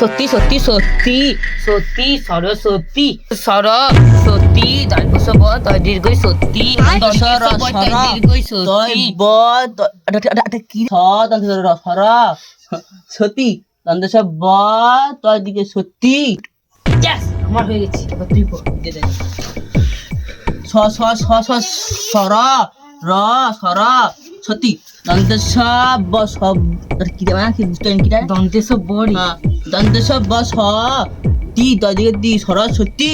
সত্যি সত্যি সত্যি সত্যি সরস্বতী সরস্বতী দীর্ঘ দীর্ঘই সত্যি দীর্ঘই সত্যি কি সত্যি দন্তেশ ব তয় দিকে সত্যি Yes, আমার হয়ে গেছে এবার তুই পড় দে দে স স স স সর র সর সত্যি দন্তেশ ব সব কি দেবা কি বুঝতে কি রে দন্তেশ বড়ি হ্যাঁ দন্তেশ ব স তি তয় দিকে দি সরস্বতী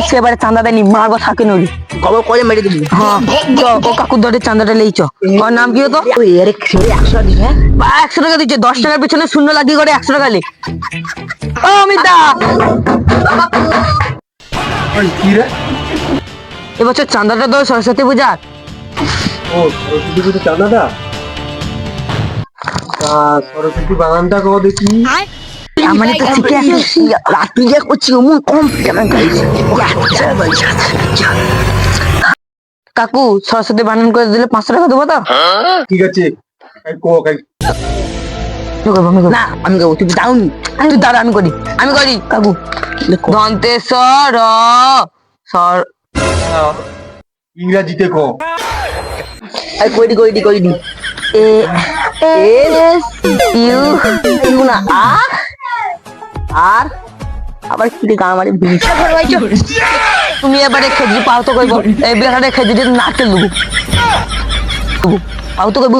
সেবারে চাঁদা দেয়নি মারবো থাকে নড়ি কবে করে মেরে দিবি হ্যাঁ চ ও কাকুর ধরে চাঁদাটা লেইছ ওর নাম কি হতো 100 টাকা দিচ্ছে 10 টাকার পিছনে শূন্য লাগিয়ে করে 100 টাকা লে ও অমিতা কি রে এবছর চাঁদাটা তো সরস্বতী পূজার ও সরস্বতী পুজো চাঁদাটা সরস্বতী বাগানটা কো দেখি মানে তো শিখে আসছি রাত্রি যা করছি অমন কম পেমেন্ট কাকু সরস্বতী বানান করে দিলে 500 টাকা দেবো তো ঠিক আছে না আমি করবো তুই দাউনি তুই দাঁড়া আমি করি কাকু দন্তেশ্বর সর ইংরাজিতে কো কইডি এ এস ইউ না আর আবার কি রে গামারে তুমি এবারে খেজুরি পাও তো কইব এই বেলারে খেজুরি নাতে লুবু পাও তো কইব